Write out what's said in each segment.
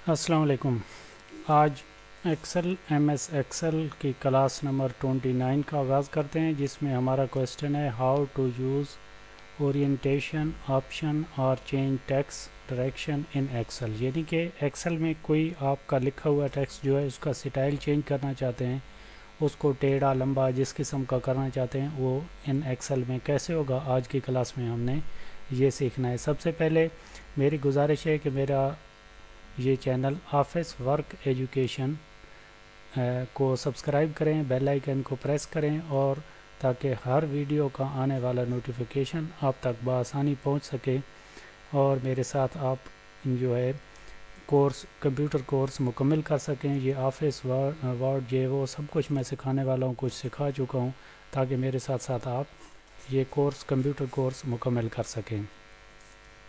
السلام علیکم۔ آج ایکسل ایم ایس ایکسل کی کلاس نمبر 29 کا آغاز کرتے ہیں، جس میں ہمارا کویسچن ہے how to use orientation option اور change text direction in Excel, یعنی کہ ایکسل میں کوئی آپ کا لکھا ہوا ٹیکسٹ جو ہے اس کا سٹائل چینج کرنا چاہتے ہیں، اس کو ٹیڑھا لمبا جس قسم کا کرنا چاہتے ہیں وہ ان ایکسل میں کیسے ہوگا۔ آج کی کلاس میں ہم نے یہ سیکھنا ہے۔ سب سے پہلے میری گزارش ہے کہ میرا یہ چینل آفس ورک ایجوکیشن کو سبسکرائب کریں، بیل آئیکن کو پریس کریں، اور تاکہ ہر ویڈیو کا آنے والا نوٹیفیکیشن آپ تک بآسانی پہنچ سکے، اور میرے ساتھ آپ جو ہے کمپیوٹر کورس مکمل کر سکیں۔ یہ آفس ورڈ جو وہ سب کچھ میں سکھانے والا ہوں، کچھ سکھا چکا ہوں، تاکہ میرے ساتھ ساتھ آپ یہ کمپیوٹر کورس مکمل کر سکیں۔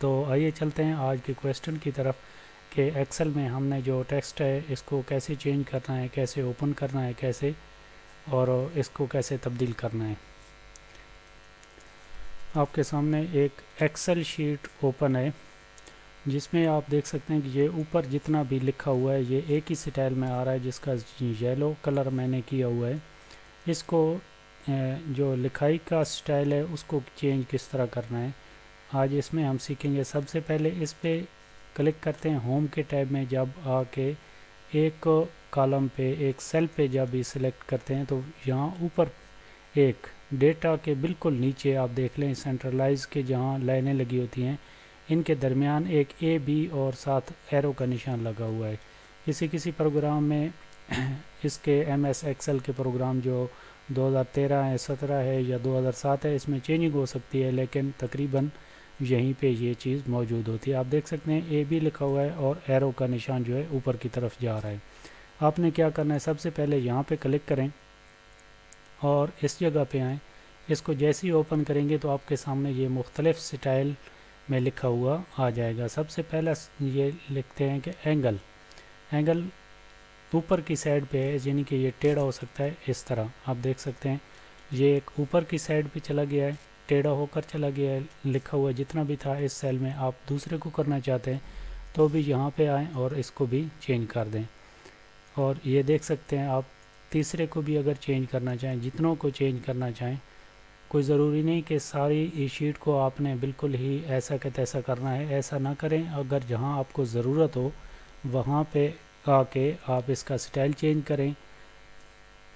تو آئیے چلتے ہیں آج کے کویسچن کی طرف کہ ایکسل میں ہم نے جو ٹیکسٹ ہے اس کو کیسے چینج کرنا ہے، کیسے اوپن کرنا ہے، کیسے اور اس کو کیسے تبدیل کرنا ہے۔ آپ کے سامنے ایک ایکسل شیٹ اوپن ہے، جس میں آپ دیکھ سکتے ہیں کہ یہ اوپر جتنا بھی لکھا ہوا ہے یہ ایک ہی سٹائل میں آ رہا ہے، جس کا یلو کلر میں نے کیا ہوا ہے۔ اس کو جو لکھائی کا سٹائل ہے اس کو چینج کس طرح کرنا ہے آج اس میں ہم سیکھیں گے۔ سب سے پہلے اس پہ کلک کرتے ہیں ہوم کے ٹیب میں، جب آ کے ایک کالم پہ ایک سیل پہ جب یہ سلیکٹ کرتے ہیں تو یہاں اوپر ایک ڈیٹا کے بالکل نیچے آپ دیکھ لیں سینٹرلائز کے جہاں لائنیں لگی ہوتی ہیں، ان کے درمیان ایک اے بی اور ساتھ ایرو کا نشان لگا ہوا ہے۔ کسی پروگرام میں اس کے ایم ایس ایکسل کے پروگرام جو 2013 ہے، 17 ہے یا 2007 ہے، اس میں چینجنگ ہو سکتی ہے، لیکن تقریباً یہیں پہ یہ چیز موجود ہوتی ہے۔ آپ دیکھ سکتے ہیں اے بی لکھا ہوا ہے اور ایرو کا نشان جو ہے اوپر کی طرف جا رہا ہے۔ آپ نے کیا کرنا ہے، سب سے پہلے یہاں پہ کلک کریں اور اس جگہ پہ آئیں۔ اس کو جیسے ہی اوپن کریں گے تو آپ کے سامنے یہ مختلف سٹائل میں لکھا ہوا آ جائے گا۔ سب سے پہلا یہ لکھتے ہیں کہ اینگل اوپر کی سائڈ پہ ہے، یعنی کہ یہ ٹیڑھا ہو سکتا ہے اس طرح۔ آپ دیکھ سکتے ہیں یہ ایک اوپر کی سائڈ پہ چلا گیا ہے، ٹیڑھا ہو کر چلا گیا ہے، لکھا ہوا جتنا بھی تھا اس سیل میں آپ دوسرے کو کرنا چاہتے ہیں تو بھی یہاں پہ آئیں اور اس کو بھی چینج کر دیں۔ اور یہ دیکھ سکتے ہیں آپ تیسرے کو بھی اگر چینج کرنا چاہیں، جتنوں کو چینج کرنا چاہیں، کوئی ضروری نہیں کہ ساری شیٹ کو آپ نے بالکل ہی ایسا کہ تیسا کرنا ہے، ایسا نہ کریں۔ اگر جہاں آپ کو ضرورت ہو وہاں پہ آ کے آپ اس کا سٹائل چینج کریں،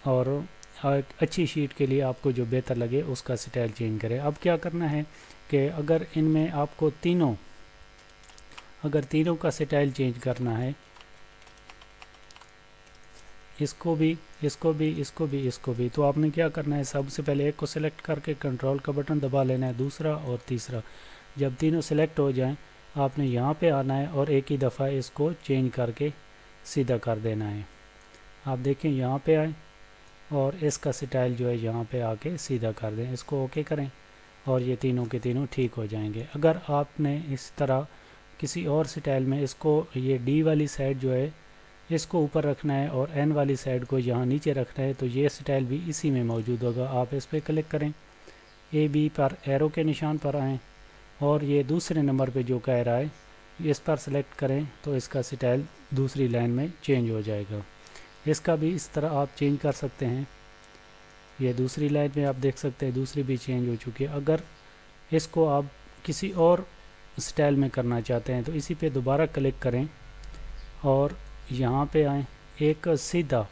اور ایک اچھی شیٹ کے لیے آپ کو جو بہتر لگے اس کا سٹائل چینج کریں۔ اب کیا کرنا ہے کہ اگر ان میں آپ کو تینوں کا سٹائل چینج کرنا ہے، اس کو بھی، تو آپ نے کیا کرنا ہے، سب سے پہلے ایک کو سلیکٹ کر کے کنٹرول کا بٹن دبا لینا ہے، دوسرا اور تیسرا۔ جب تینوں سلیکٹ ہو جائیں آپ نے یہاں پہ آنا ہے اور ایک ہی دفعہ اس کو چینج کر کے سیدھا کر دینا ہے۔ آپ دیکھیں یہاں پہ آئیں اور اس کا سٹائل جو ہے یہاں پہ آ کے سیدھا کر دیں، اس کو اوکے کریں اور یہ تینوں کے تینوں ٹھیک ہو جائیں گے۔ اگر آپ نے اس طرح کسی اور سٹائل میں اس کو یہ ڈی والی سائڈ جو ہے اس کو اوپر رکھنا ہے اور این والی سائڈ کو یہاں نیچے رکھنا ہے، تو یہ سٹائل بھی اسی میں موجود ہوگا۔ آپ اس پہ کلک کریں، اے بی پر ایرو کے نشان پر آئیں اور یہ دوسرے نمبر پہ جو کہہ رہا ہے اس پر سلیکٹ کریں تو اس کا سٹائل دوسری لائن میں چینج ہو جائے گا۔ اس کا بھی اس طرح آپ چینج کر سکتے ہیں۔ یہ دوسری لائن میں آپ دیکھ سکتے ہیں دوسری بھی چینج ہو چکی ہے۔ اگر اس کو آپ کسی اور سٹائل میں کرنا چاہتے ہیں تو اسی پہ دوبارہ کلک کریں اور یہاں پہ آئیں، ایک سیدھا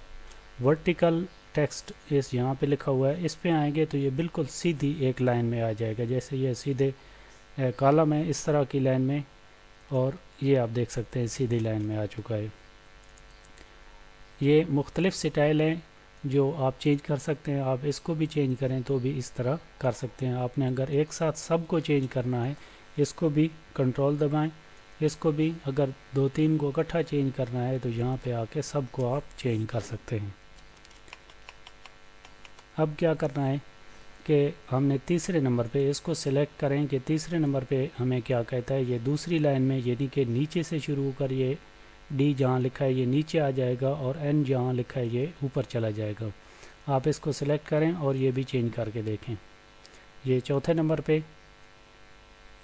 ورٹیکل ٹیکسٹ یہاں پہ لکھا ہوا ہے، اس پہ آئیں گے تو یہ بالکل سیدھی ایک لائن میں آ جائے گا، جیسے یہ سیدھے کالم ہے اس طرح کی لائن میں، اور یہ آپ دیکھ سکتے ہیں سیدھی لائن میں آ چکا ہے۔ یہ مختلف سٹائل ہیں جو آپ چینج کر سکتے ہیں، آپ اس کو بھی چینج کریں تو بھی اس طرح کر سکتے ہیں۔ آپ نے اگر ایک ساتھ سب کو چینج کرنا ہے اس کو بھی کنٹرول دبائیں، اس کو بھی اگر 2-3 کو اکٹھا چینج کرنا ہے تو یہاں پہ آ کے سب کو آپ چینج کر سکتے ہیں۔ اب کیا کرنا ہے کہ ہم نے تیسرے نمبر پہ اس کو سلیکٹ کریں کہ تیسرے نمبر پہ ہمیں کیا کہتا ہے، یہ دوسری لائن میں، یعنی کہ نیچے سے شروع ہو کر یہ ڈی جہاں لکھا ہے یہ نیچے آ جائے گا اور این جہاں لکھا ہے یہ اوپر چلا جائے گا۔ آپ اس کو سلیکٹ کریں اور یہ بھی چینج کر کے دیکھیں۔ یہ چوتھے نمبر پہ